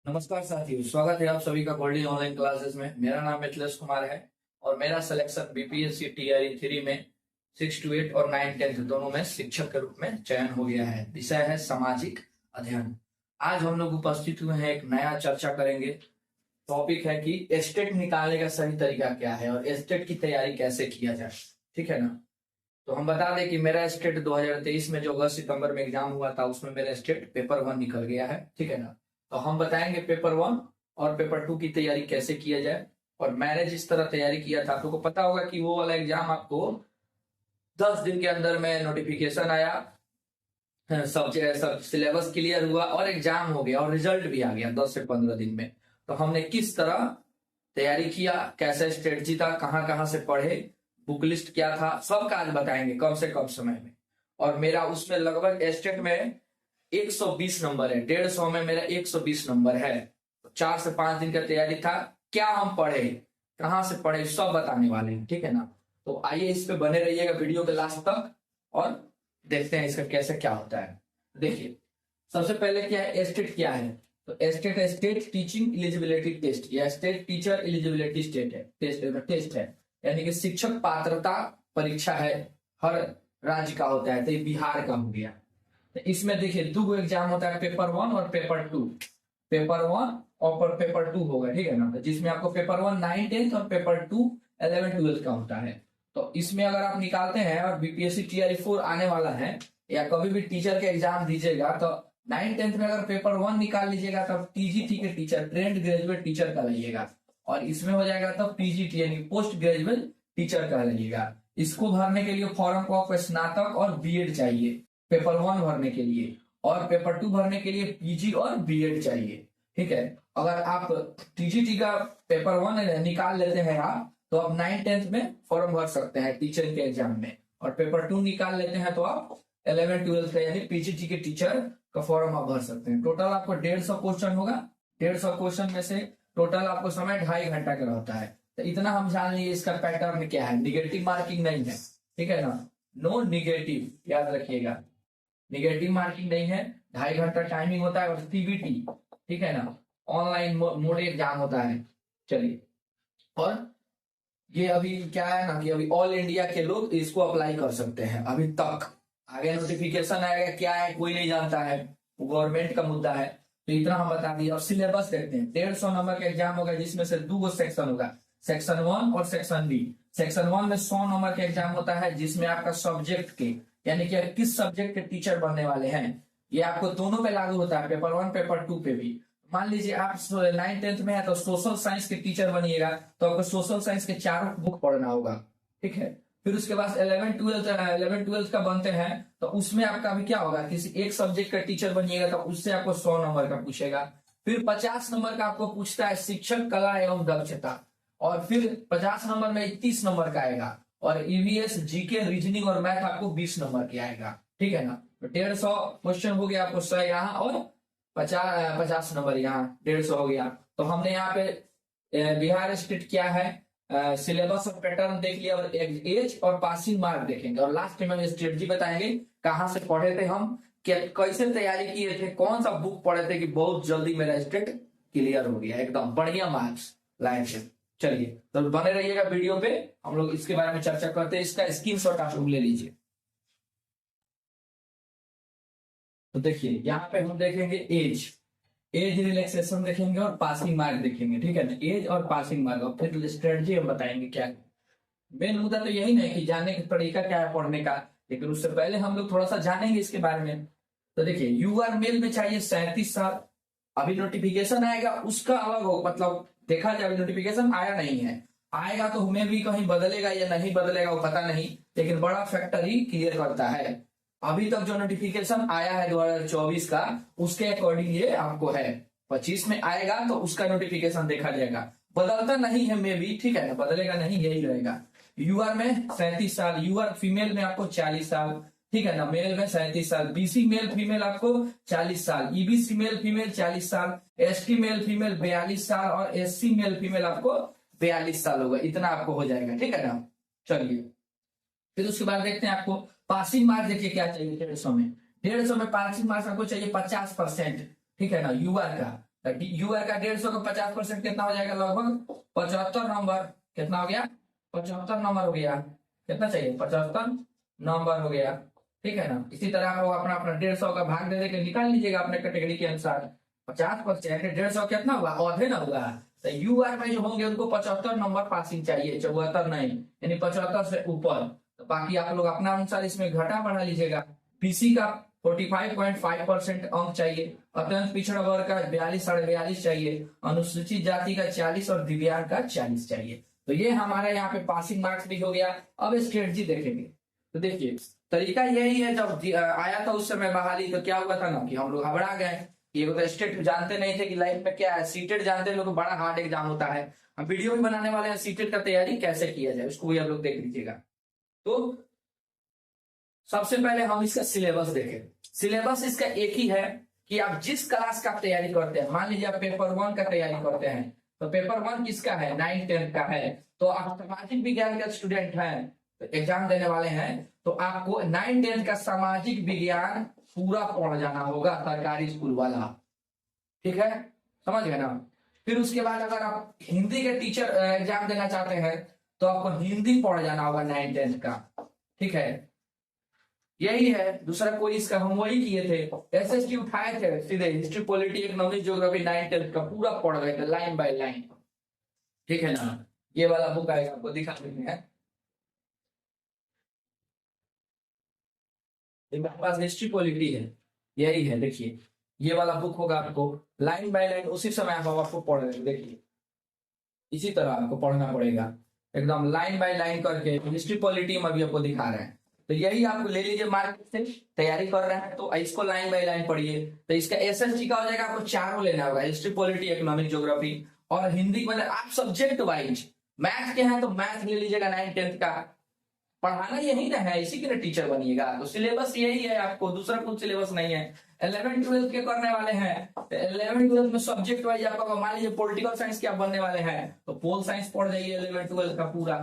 नमस्कार साथियों, स्वागत है आप सभी का गोल्डी ऑनलाइन क्लासेस में। मेरा नाम मिथिलेश कुमार है और मेरा सिलेक्शन बीपीएससी टीआरई 3 में 6 to 8 और 9 10 दोनों में शिक्षक के रूप में चयन हो गया है। विषय है सामाजिक अध्ययन। आज हम लोग उपस्थित हुए हैं, एक नया चर्चा करेंगे। टॉपिक है कि एस्टेट निकालने का सही तरीका क्या है और एस्टेट की तैयारी कैसे किया जाए। ठीक है ना। तो हम बता दें कि मेरा स्टेट 2023 में जो अगस्त सितंबर में एग्जाम हुआ था उसमें मेरा स्टेट पेपर 1 निकल गया है। ठीक है ना। तो हम बताएंगे पेपर 1 और पेपर 2 की तैयारी कैसे किया जाए। और मैंने जिस तरह तैयारी किया था, आपको पता होगा कि वो वाला एग्जाम आपको 10 दिन के अंदर में नोटिफिकेशन आया, सब सिलेबस क्लियर हुआ और एग्जाम हो गया और रिजल्ट भी आ गया 10 से 15 दिन में। तो हमने किस तरह तैयारी किया, कैसे स्ट्रेटजी था, कहाँ कहाँ से पढ़े, बुक लिस्ट क्या था, सब काज बताएंगे कम से कम समय में। और मेरा उसमें लगभग एस्टेट में 120 नंबर है, 150 में मेरा 120 नंबर है। 4 से 5 दिन का तैयारी था। क्या हम पढ़े, कहाँ से पढ़े, सब बताने वाले हैं। ठीक है ना। तो आइए इस पे बने रहिएगा वीडियो के लास्ट तक और देखते हैं इसका कैसे क्या होता है। देखिए, सबसे पहले क्या है, एस्टेट क्या है। तो STET state teaching eligibility test या स्टेट टीचर एलिजिबिलिटी टेस्ट है, यानी कि शिक्षक पात्रता परीक्षा है। हर राज्य का होता है, तो ये बिहार का हो गया। तो इसमें देखिए 2 एग्जाम होता है, पेपर 1 और पेपर 2। पेपर 1 और पेपर 2 होगा। ठीक है ना। तो जिसमें आपको पेपर 1 9 10 और पेपर 2 11 12 का होता है। तो इसमें अगर आप निकालते हैं और बीपीएससी टीआरई 4 आने वाला है या कभी भी टीचर के एग्जाम दीजिएगा, तो 9 10 में अगर पेपर 1 निकाल लीजिएगा तब टीजीटी के टीचर, ट्रेंड ग्रेजुएट टीचर का रहिएगा। और इसमें हो जाएगा तब पीजीटी यानी पोस्ट ग्रेजुएट टीचर का रहिएगा। इसको भरने के लिए फॉर्म को आपको स्नातक और बीएड चाहिए पेपर 1 भरने के लिए, और पेपर 2 भरने के लिए पीजी और बीएड चाहिए। ठीक है। अगर आप टीजीटी का पेपर 1 निकाल लेते हैं आप, तो आप 9 10 में फॉर्म भर सकते हैं टीचर के एग्जाम में। और पेपर 2 निकाल लेते हैं तो आप 11 12 का यानी पीजीटी के टीचर का फॉर्म आप भर सकते हैं। टोटल आपको 150 क्वेश्चन होगा। 150 क्वेश्चन में से टोटल आपको समय 2.5 घंटा का रहता है। तो इतना हम जान लिए इसका पैटर्न क्या है। निगेटिव मार्किंग नहीं है। ठीक है ना। नो निगेटिव, याद रखिएगा, निगेटिव मार्किंग नहीं है। 2.5 घंटा टाइमिंग होता है। और सीबीटी, ठीक है ना, ऑनलाइन मोड एग्जाम होता है। चलिए, और ये अभी क्या है ना कि अभी ऑल इंडिया के लोग इसको अप्लाई कर सकते हैं अभी तक। आगे नोटिफिकेशन आएगा क्या है कोई नहीं जानता है, गवर्नमेंट का मुद्दा है। तो इतना हम बता दिए। और सिलेबस देखते हैं। 150 नंबर का एग्जाम होगा जिसमें से 2 सेक्शन होगा, सेक्शन 1 और सेक्शन डी। सेक्शन 1 में 100 नंबर का एग्जाम होता है जिसमें आपका सब्जेक्ट के यानी कि किस सब्जेक्ट के टीचर बनने वाले हैं ये आपको दोनों पे लागू होता है, पेपर 1 पेपर 2 पे भी। मान लीजिए आप 9 10 में है तो सोशल साइंस के टीचर बनिएगा, तो आपको सोशल साइंस के 4 बुक पढ़ना होगा। ठीक है। फिर उसके बाद 11 12 का बनते हैं, तो उसमें आपका अभी क्या होगा, किसी एक सब्जेक्ट का टीचर बनिएगा तो उससे आपको 100 नंबर का पूछेगा। फिर 50 नंबर का आपको पूछता है शिक्षक कला एवं दक्षता। और फिर 50 नंबर में 30 नंबर का आएगा। और ईवीएस जीके रीजनिंग और मैथ आपको 20 नंबर के आएगा। ठीक है ना। तो 150 क्वेश्चन हो गया आपको 100 यहाँ और 50 नंबर यहाँ, 150 हो गया। तो हमने यहाँ पे बिहार स्टेट क्या है, सिलेबस और पैटर्न देख लिया, और एज और पासिंग मार्क देखेंगे। और लास्ट में हम स्ट्रेटजी बताएंगे कहाँ से पढ़े थे हम, कैसे तैयारी किए थे, कौन सा बुक पढ़े थे कि बहुत जल्दी मेरा स्टेट क्लियर हो गया, एकदम बढ़िया मार्क्स लाइन से। चलिए, तो बने रहिएगा वीडियो पे, हम लोग इसके बारे में चर्चा करते हैं। इसका स्क्रीनशॉट आप लोग ले लीजिए। तो देखिए यहाँ पे हम देखेंगे एज रिलैक्सेशन देखेंगे और पासिंग मार्क देखेंगे। ठीक है ना। एज और पासिंग मार्क, और फिर स्ट्रेटजी हम बताएंगे क्या। मेन मुद्दा तो यही नहीं कि जानने का तरीका क्या है पढ़ने का, लेकिन उससे पहले हम लोग थोड़ा सा जानेंगे इसके बारे में। तो देखिए, यूआर मेल में चाहिए 37 साल। अभी नोटिफिकेशन आएगा उसका अलग हो, मतलब देखा जाए अभी नोटिफिकेशन आया नहीं है, आएगा तो हमें भी कहीं बदलेगा या नहीं बदलेगा वो पता नहीं, लेकिन बड़ा फैक्टर ही क्लियर करता है। अभी तक जो नोटिफिकेशन आया है 2024 का, उसके अकॉर्डिंग ये आपको है। 25 में आएगा तो उसका नोटिफिकेशन देखा जाएगा, बदलता नहीं है मे भी। ठीक है ना, बदलेगा नहीं, यही रहेगा। यूआर में 37 साल, यूआर फीमेल में आपको 40 साल। ठीक है ना। मेल में 37 साल, बीसी मेल फीमेल आपको 40 साल, ईबीसी मेल फीमेल 40 साल, एसटी मेल फीमेल 42 साल और एससी मेल फीमेल आपको 42 साल होगा। इतना आपको हो जाएगा। ठीक है ना। चलिए, फिर उसके बाद देखते हैं आपको पासिंग मार्क देखिए क्या चाहिए 150 में। 150 में पासिंग मार्क्स आपको चाहिए 50%। ठीक है ना, यूआर का यूआर का 150 का 50% कितना हो जाएगा, लगभग 75 नंबर। कितना हो गया, 75 नंबर हो गया। कितना चाहिए, 75 नंबर हो गया। ठीक है ना। इसी तरह आप लोग अपना अपना 150 का भाग दे के निकाल लीजिएगा अपने कैटेगरी के अनुसार। 50% 150 कितना हुआ, आधे ना हुआ। तो यूआर में जो होंगे उनको 75 नंबर पासिंग चाहिए, 74 नहीं, यानी 75 से ऊपर। तो बाकी आप लोग अपना अनुसार इसमें घटा बढ़ा लीजिएगा। पीसी का 45.5% अंक चाहिए, अत्यंत पिछड़ा वर्ग का 42.42 चाहिए, अनुसूचित जाति का 40 और दिव्यांग का 40 चाहिए। तो ये हमारा यहाँ पे पासिंग मार्क्स भी हो गया। अब स्ट्रेटजी देखेंगे। तो देखिए तरीका यही है, जब आया था उस समय बहाली तो क्या हुआ था ना, कि हम लोग घबरा गए। ये तो स्टेट जानते नहीं थे कि लाइफ में क्या है। सीटेट जानते लोग, बड़ा हार्ड एग्जाम होता है। हम वीडियो भी बनाने वाले हैं सीटेट का तैयारी कैसे किया जाए, उसको भी आप लोग देख लीजिएगा। तो सबसे पहले हम इसका सिलेबस देखें। सिलेबस इसका एक ही है कि आप जिस क्लास का तैयारी करते हैं, मान लीजिए आप पेपर 1 का तैयारी करते हैं, तो पेपर 1 किसका है, 9-10 का है। तो आप सामाजिक विज्ञान का स्टूडेंट हैं, तो एग्जाम देने वाले हैं, तो आपको 9-10 का सामाजिक विज्ञान पूरा पढ़ जाना होगा, सरकारी स्कूल वाला। ठीक है, समझ गए ना। फिर उसके बाद अगर आप हिंदी के टीचर एग्जाम देना चाहते हैं, तो आपको हिंदी पढ़ जाना होगा 9-10 का। ठीक है, यही है, दूसरा कोई इसका हम वही किए थे। एसएसटी उठाए थे सीधे, हिस्ट्री पॉलिटी इकोनॉमिक्स ज्योग्राफी 9-10 का पूरा पढ़ रहे थे लाइन बाय लाइन। ठीक है ना। ये वाला बुक आएगा, आपको दिखा देते हैं। मेरे पास हिस्ट्री पॉलिटी है, यही है, देखिए ये वाला बुक होगा। आपको लाइन बाय लाइन उसी समय आपको पढ़ रहे, देखिए इसी तरह आपको पढ़ना पड़ेगा, एकदम लाइन बाय लाइन करके। हिस्ट्री पॉलिटी में भी आपको दिखा रहे हैं। तो यही आपको ले लीजिए, मार्केट से तैयारी कर रहे हैं तो इसको लाइन बाय लाइन पढ़िए। तो इसका एसएसटी का हो जाएगा, आपको चारों लेना होगा, हिस्ट्री पॉलिटी इकोनॉमिक ज्योग्राफी और हिंदी। मतलब आप सब्जेक्ट वाइज, मैथ के हैं तो मैथ ले लीजिएगा 9-10 का। पढ़ाना यही ना है, इसी के लिए टीचर बनिएगा। तो सिलेबस यही है, आपको दूसरा कुछ सिलेबस नहीं है। 11-12 के करने वाले हैं, तो 11-12 में सब्जेक्ट वाइज आपका, मान लीजिए पॉलिटिकल साइंस के आप बनने वाले हैं, तो पोल साइंस पढ़ जाइए 11-12 का पूरा।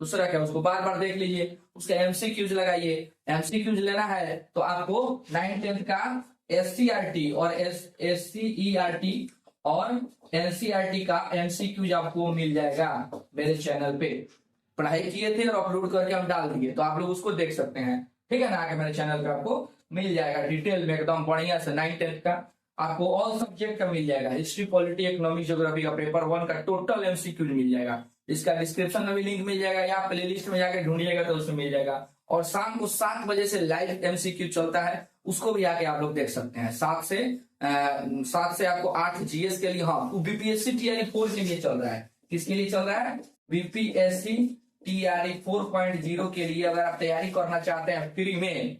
दूसरा क्या, उसको बार बार देख लीजिए, उसके एमसीक्यूज लगाइए। एमसीक्यूज लेना है तो आपको 9-10 का एससीईआरटी और एससीईआरटी और एनसीईआरटी का एमसीक्यूज आपको मिल जाएगा मेरे चैनल पे। पढ़ाई किए थे और अपलोड करके हम डाल दिए, तो आप लोग उसको देख सकते हैं। ठीक है ना, आगे मेरे चैनल पे आपको मिल जाएगा डिटेल में एकदम बढ़िया से। 9-10 का आपको ऑल सब्जेक्ट का मिल जाएगा, हिस्ट्री पॉलिटी इकोनॉमिक ज्योग्राफी का पेपर 1 का टोटल एमसीक्यू मिल जाएगा। इसका डिस्क्रिप्शन में भी लिंक मिल जाएगा, या प्ले लिस्ट में जाकर ढूंढिएगा तो उसमें मिल जाएगा। और शाम को 7 बजे से लाइव एमसीक्यू चलता है, उसको भी आके आप लोग देख सकते हैं। 7 से आपको 8 जीएस के लिए, हाँ बीपीएससी टीआरई 4 के लिए चल रहा है। किसके लिए चल रहा है, बीपीएससी टीआरई 4.0 के लिए। अगर आप तैयारी करना चाहते हैं फ्री में,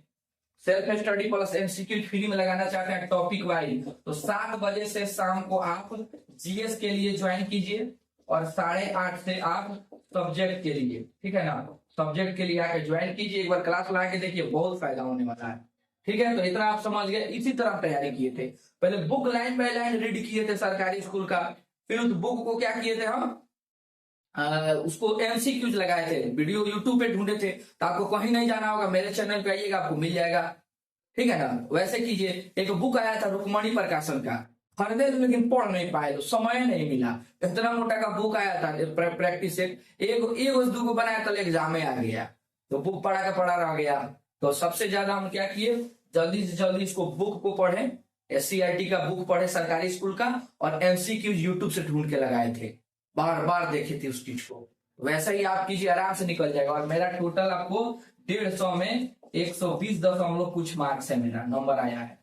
self study plus MCQ free में लगाना चाहते हैं टॉपिक वाइज, तो 7 बजे से शाम को आप जीएस के लिए ज्वाइन कीजिए और 8:30 से आप सब्जेक्ट के लिए, ठीक है ना, सब्जेक्ट के लिए आके ज्वाइन कीजिए। एक बार क्लास लगा के देखिए, बहुत फायदा होने वाला है। ठीक है, तो इतना आप समझ गए। इसी तरह तैयारी किए थे, पहले book line by line read किए थे सरकारी स्कूल का, फिर उस बुक को क्या किए थे हम, उसको एमसीक्यूज लगाए थे, वीडियो यूट्यूब पे ढूंढे थे। तो आपको कहीं नहीं जाना होगा, मेरे चैनल पे आइएगा, आपको मिल जाएगा। ठीक है ना, वैसे कीजिए। एक बुक आया था रुक्मणी प्रकाशन का, खरीदे थे लेकिन पढ़ नहीं पाए, तो समय नहीं मिला। इतना मोटा का बुक आया था, प्रैक्टिस सेट, एक दो बनाया तो एग्जाम में आ गया, तो बुक पढ़ा के पढ़ा रह गया। तो सबसे ज्यादा हम क्या किए, जल्दी से जल्दी इसको बुक को पढ़े, एससीईआरटी का बुक पढ़े सरकारी स्कूल का, और एमसीक्यू यूट्यूब से ढूंढ के लगाए थे, बार बार देखे थे उस चीज को। वैसा ही आप कीजिए, आराम से निकल जाएगा। और मेरा टोटल आपको 150 में 120 कुछ मार्क्स है, मेरा नंबर आया है,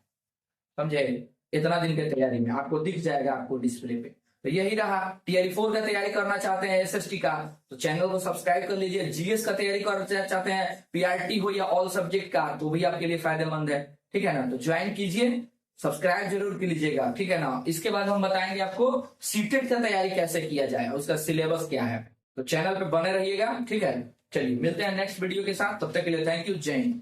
समझे। इतना दिन की तैयारी में आपको दिख जाएगा, आपको डिस्प्ले पे। तो यही रहा। टीआरई 4 का तैयारी करना चाहते हैं, एसएसटी का, तो चैनल को सब्सक्राइब कर लीजिए। जीएस का तैयारी करना चाहते हैं, पीआरटी हो या ऑल सब्जेक्ट का, तो भी आपके लिए फायदेमंद है। ठीक है ना, तो ज्वाइन कीजिए, सब्सक्राइब जरूर कर लीजिएगा। ठीक है ना। इसके बाद हम बताएंगे आपको सीटेट का तैयारी कैसे किया जाए, उसका सिलेबस क्या है। तो चैनल पे बने रहिएगा। ठीक है, चलिए मिलते हैं नेक्स्ट वीडियो के साथ, तब तक के लिए थैंक यू, जय हिंद।